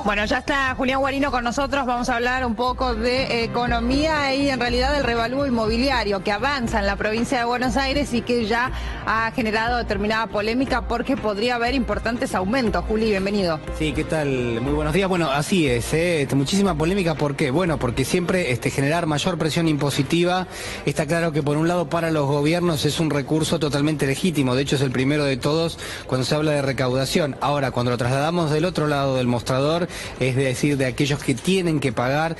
Bueno, ya está Julián Guarino con nosotros, vamos a hablar un poco de economía y en realidad del revalúo inmobiliario que avanza en la provincia de Buenos Aires y que ya ha generado determinada polémica porque podría haber importantes aumentos. Juli, bienvenido. Sí, ¿qué tal? Muy buenos días. Bueno, así es, muchísima polémica. ¿Por qué? Bueno, porque siempre generar mayor presión impositiva, está claro que por un lado para los gobiernos es un recurso totalmente legítimo, de hecho es el primero de todos cuando se habla de recaudación. Ahora, cuando lo trasladamos del otro lado del mostrador, es decir, de aquellos que tienen que pagar,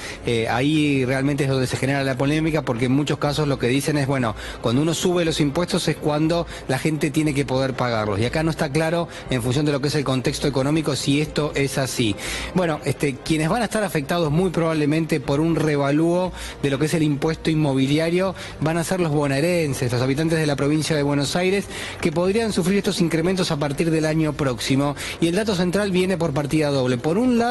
ahí realmente es donde se genera la polémica, porque en muchos casos lo que dicen es, bueno, cuando uno sube los impuestos es cuando la gente tiene que poder pagarlos. Y acá no está claro, en función de lo que es el contexto económico, si esto es así. Bueno, quienes van a estar afectados muy probablemente por un revalúo de lo que es el impuesto inmobiliario van a ser los bonaerenses, los habitantes de la provincia de Buenos Aires, que podrían sufrir estos incrementos a partir del año próximo. Y el dato central viene por partida doble. Por un lado,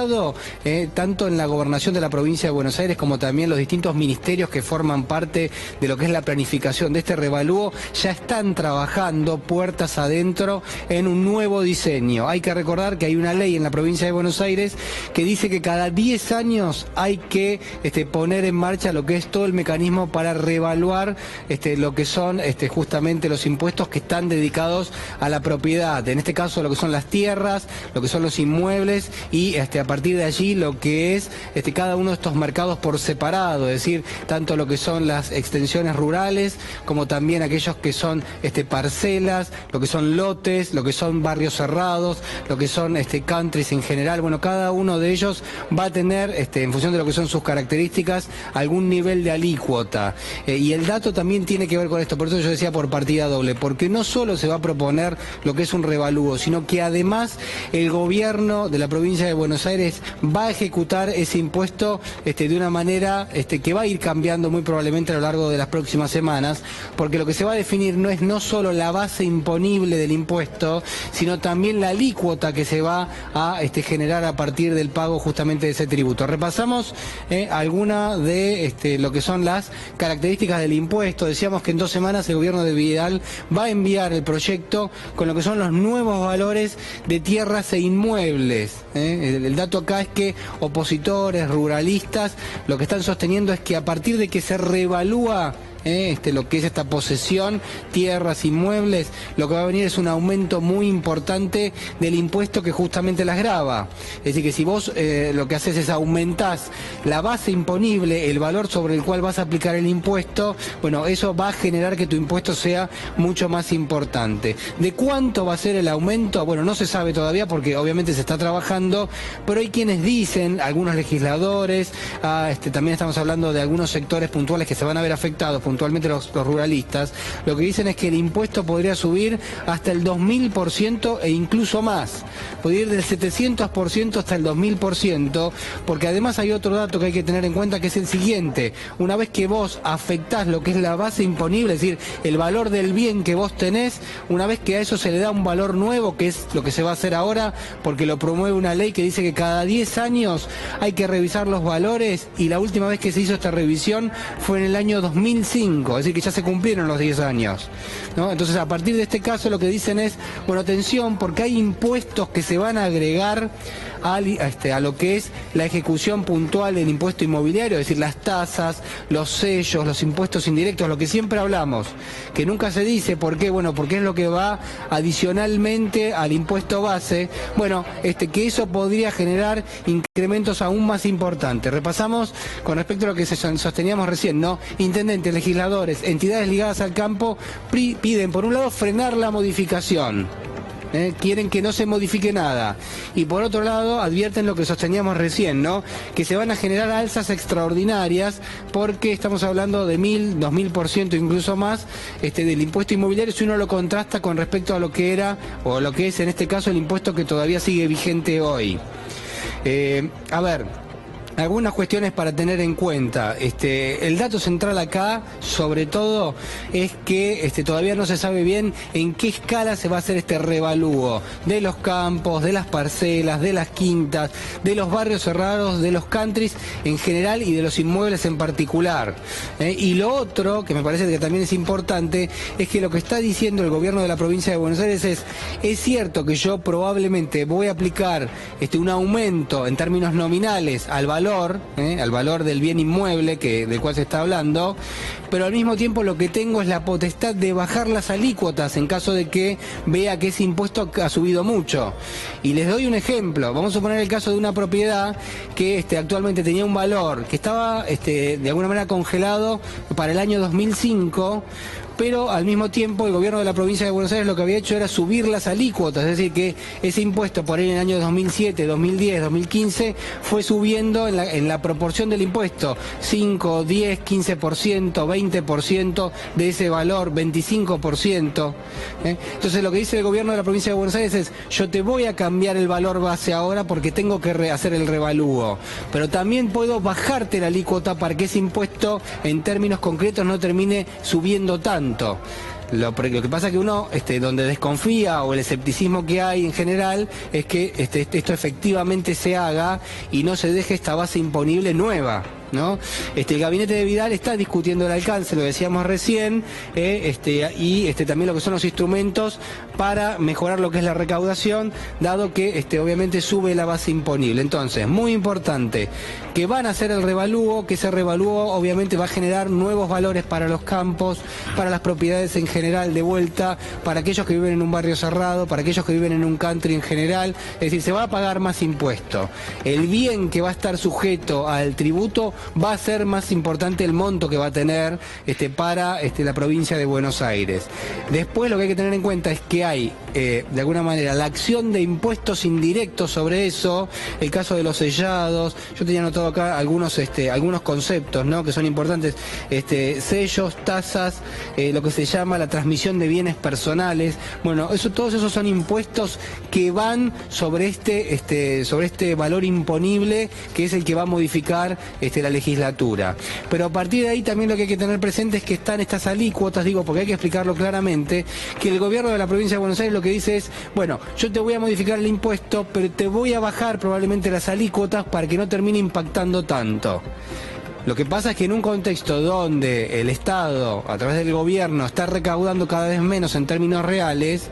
tanto en la gobernación de la provincia de Buenos Aires como también los distintos ministerios que forman parte de lo que es la planificación de este revalúo ya están trabajando puertas adentro en un nuevo diseño. Hay que recordar que hay una ley en la provincia de Buenos Aires que dice que cada 10 años hay que poner en marcha lo que es todo el mecanismo para revaluar lo que son justamente los impuestos que están dedicados a la propiedad, en este caso lo que son las tierras, lo que son los inmuebles y a partir de allí lo que es cada uno de estos mercados por separado, es decir, tanto lo que son las extensiones rurales como también aquellos que son parcelas, lo que son lotes, lo que son barrios cerrados, lo que son countries en general. Bueno, cada uno de ellos va a tener, en función de lo que son sus características, algún nivel de alícuota. Y el dato también tiene que ver con esto, por eso yo decía por partida doble, porque no solo se va a proponer lo que es un revalúo, sino que además el gobierno de la provincia de Buenos Aires va a ejecutar ese impuesto de una manera que va a ir cambiando muy probablemente a lo largo de las próximas semanas, porque lo que se va a definir no solo la base imponible del impuesto, sino también la alícuota que se va a generar a partir del pago justamente de ese tributo. Repasamos alguna de lo que son las características del impuesto. Decíamos que en 2 semanas el gobierno de Vidal va a enviar el proyecto con lo que son los nuevos valores de tierras e inmuebles. El dato acá es que opositores, ruralistas, lo que están sosteniendo es que a partir de que se revalúa lo que es esta posesión, tierras, inmuebles, lo que va a venir es un aumento muy importante del impuesto que justamente las grava. Es decir, que si vos lo que haces es aumentás la base imponible, el valor sobre el cual vas a aplicar el impuesto, bueno, eso va a generar que tu impuesto sea mucho más importante. ¿De cuánto va a ser el aumento? Bueno, no se sabe todavía porque obviamente se está trabajando, pero hay quienes dicen, algunos legisladores, también estamos hablando de algunos sectores puntuales que se van a ver afectados, puntualmente los ruralistas, lo que dicen es que el impuesto podría subir hasta el 2000% e incluso más. Podría ir del 700% hasta el 2000%, porque además hay otro dato que hay que tener en cuenta, que es el siguiente: una vez que vos afectás lo que es la base imponible, es decir, el valor del bien que vos tenés, una vez que a eso se le da un valor nuevo, que es lo que se va a hacer ahora, porque lo promueve una ley que dice que cada 10 años hay que revisar los valores, y la última vez que se hizo esta revisión fue en el año 2005. Es decir, que ya se cumplieron los 10 años, ¿no? Entonces, a partir de este caso, lo que dicen es, bueno, atención, porque hay impuestos que se van a agregar a lo que es la ejecución puntual del impuesto inmobiliario, es decir, las tasas, los sellos, los impuestos indirectos, lo que siempre hablamos, que nunca se dice. ¿Por qué? Bueno, porque es lo que va adicionalmente al impuesto base. Bueno, que eso podría generar incrementos aún más importantes. Repasamos con respecto a lo que sosteníamos recién, ¿no? Intendentes, legisladores, entidades ligadas al campo piden, por un lado, frenar la modificación. Quieren que no se modifique nada, y por otro lado advierten lo que sosteníamos recién, ¿no? Que se van a generar alzas extraordinarias, porque estamos hablando de 1000, 2000%, incluso más, del impuesto inmobiliario, si uno lo contrasta con respecto a lo que era, o lo que es en este caso el impuesto que todavía sigue vigente hoy. A ver, Algunas cuestiones para tener en cuenta. El dato central acá, sobre todo, es que todavía no se sabe bien en qué escala se va a hacer este revalúo de los campos, de las parcelas, de las quintas, de los barrios cerrados, de los countries en general y de los inmuebles en particular. Y lo otro, que me parece que también es importante, es que lo que está diciendo el gobierno de la provincia de Buenos Aires es cierto que yo probablemente voy a aplicar un aumento en términos nominales al valor del bien inmueble del cual se está hablando, pero al mismo tiempo lo que tengo es la potestad de bajar las alícuotas en caso de que vea que ese impuesto ha subido mucho. Y les doy un ejemplo. Vamos a suponer el caso de una propiedad que actualmente tenía un valor que estaba de alguna manera congelado para el año 2005, pero al mismo tiempo el gobierno de la provincia de Buenos Aires lo que había hecho era subir las alícuotas, es decir, que ese impuesto por ahí en el año 2007, 2010, 2015 fue subiendo en la proporción del impuesto, 5, 10, 15%, 20% de ese valor, 25%. Entonces lo que dice el gobierno de la provincia de Buenos Aires es, yo te voy a cambiar el valor base ahora porque tengo que hacer el revalúo, pero también puedo bajarte la alícuota para que ese impuesto en términos concretos no termine subiendo tanto. Lo que pasa es que uno, donde desconfía o el escepticismo que hay en general es que esto efectivamente se haga y no se deje esta base imponible nueva, ¿no? El gabinete de Vidal está discutiendo el alcance, lo decíamos recién, y también lo que son los instrumentos para mejorar lo que es la recaudación, dado que obviamente sube la base imponible. Entonces, muy importante, que van a hacer el revalúo, que ese revalúo obviamente va a generar nuevos valores para los campos, para las propiedades en general de vuelta, para aquellos que viven en un barrio cerrado, para aquellos que viven en un country en general, es decir, se va a pagar más impuesto. El bien que va a estar sujeto al tributo va a ser más importante el monto que va a tener para la provincia de Buenos Aires. Después lo que hay que tener en cuenta es que hay, de alguna manera, la acción de impuestos indirectos sobre eso, el caso de los sellados. Yo tenía anotado acá algunos conceptos, ¿no?, que son importantes, sellos, tasas, lo que se llama la transmisión de bienes personales. Bueno, todos esos son impuestos que van sobre este valor imponible, que es el que va a modificar la legislatura. Pero a partir de ahí también lo que hay que tener presente es que están estas alícuotas, porque hay que explicarlo claramente, que el gobierno de la provincia de Buenos Aires lo que dice es, bueno, yo te voy a modificar el impuesto, pero te voy a bajar probablemente las alícuotas para que no termine impactando tanto. Lo que pasa es que en un contexto donde el Estado, a través del gobierno, está recaudando cada vez menos en términos reales,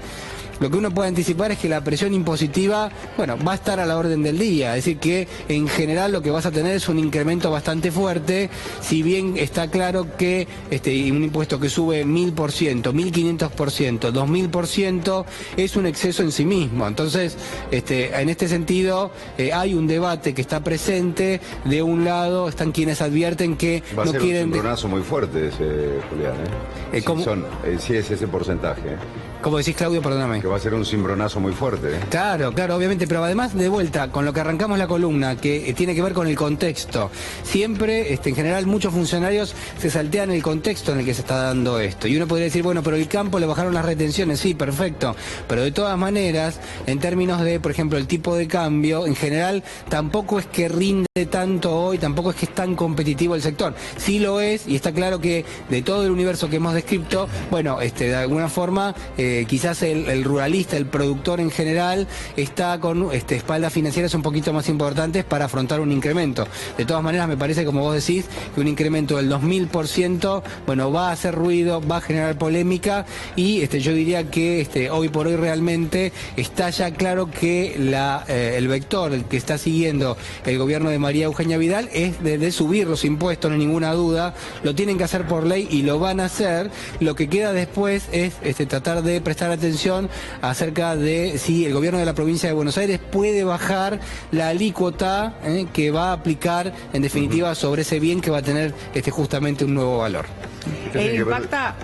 lo que uno puede anticipar es que la presión impositiva, va a estar a la orden del día. Es decir, que en general lo que vas a tener es un incremento bastante fuerte, si bien está claro que un impuesto que sube 1000%, 1500%, 2000% es un exceso en sí mismo. Entonces, en este sentido, hay un debate que está presente. De un lado están quienes advierten que va a no ser quieren... un cimbronazo muy fuerte ese, Julián, si es ese porcentaje. ¿Cómo decís, Claudio? Perdóname. Que va a ser un cimbronazo muy fuerte. Claro, obviamente, pero además, de vuelta, con lo que arrancamos la columna, que tiene que ver con el contexto. Siempre, en general, muchos funcionarios se saltean el contexto en el que se está dando esto. Y uno podría decir, bueno, pero el campo le bajaron las retenciones, sí, perfecto. Pero de todas maneras, en términos de, por ejemplo, el tipo de cambio, en general, tampoco es que rinde tanto hoy, tampoco es que es tan competitivo el sector. Sí lo es, y está claro que de todo el universo que hemos descrito, de alguna forma... quizás el ruralista, el productor en general, está con espaldas financieras un poquito más importantes para afrontar un incremento. De todas maneras, me parece, como vos decís, que un incremento del 2000%, va a hacer ruido, va a generar polémica, y yo diría que hoy por hoy realmente está ya claro que el vector, el que está siguiendo el gobierno de María Eugenia Vidal, es de subir los impuestos, no hay ninguna duda. Lo tienen que hacer por ley y lo van a hacer. Lo que queda después es tratar de prestar atención acerca de si el gobierno de la provincia de Buenos Aires puede bajar la alícuota que va a aplicar en definitiva sobre ese bien que va a tener justamente un nuevo valor. Impacta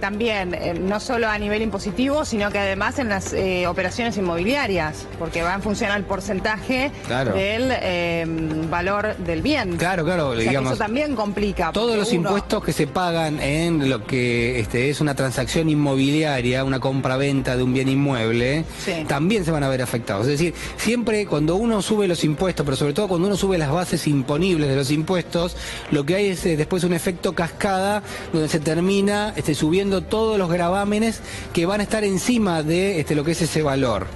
también, no solo a nivel impositivo, sino que además en las operaciones inmobiliarias, porque va en función al porcentaje del valor del bien. Claro, O sea, digamos, que eso también complica. Todos los impuestos que se pagan en lo que es una transacción inmobiliaria, una compra-venta de un bien inmueble, también se van a ver afectados. Es decir, siempre cuando uno sube los impuestos, pero sobre todo cuando uno sube las bases imponibles de los impuestos, lo que hay es después un efecto cascada donde se termina subiendo todos los gravámenes que van a estar encima de lo que es ese valor.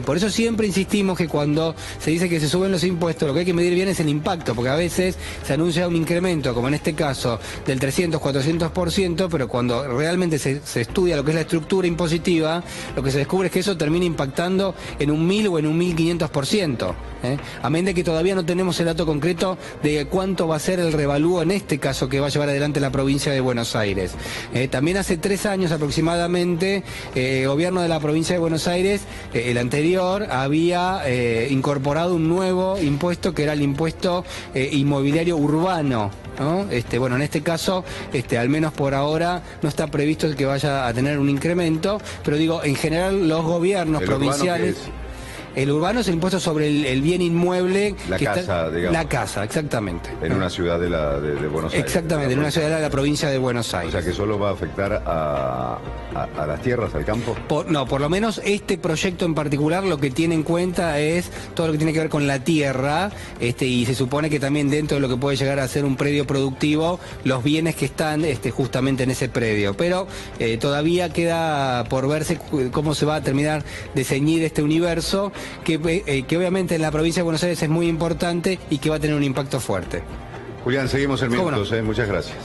Por eso siempre insistimos que cuando se dice que se suben los impuestos, lo que hay que medir bien es el impacto, porque a veces se anuncia un incremento, como en este caso, del 300, 400%, pero cuando realmente se estudia lo que es la estructura impositiva, lo que se descubre es que eso termina impactando en un 1000 o en un 1500%. Amén de que todavía no tenemos el dato concreto de cuánto va a ser el revalúo en este caso que va a llevar adelante la provincia de Buenos Aires. También hace 3 años aproximadamente, el gobierno de la provincia de Buenos Aires, el anterior, había incorporado un nuevo impuesto que era el impuesto inmobiliario urbano, ¿no? Bueno, en este caso, al menos por ahora, no está previsto que vaya a tener un incremento, pero digo, en general los gobiernos provinciales... El urbano es el impuesto sobre el bien inmueble. La casa, digamos. La casa, exactamente. En una ciudad de Buenos Aires. Exactamente, en una ciudad de la provincia de Buenos Aires. O sea que solo va a afectar a las tierras, al campo. No, por lo menos este proyecto en particular lo que tiene en cuenta es todo lo que tiene que ver con la tierra, y se supone que también dentro de lo que puede llegar a ser un predio productivo, los bienes que están justamente en ese predio. Pero todavía queda por verse cómo se va a terminar de ceñir este universo, que obviamente en la provincia de Buenos Aires es muy importante y que va a tener un impacto fuerte. Julián, seguimos en minutos, muchas gracias.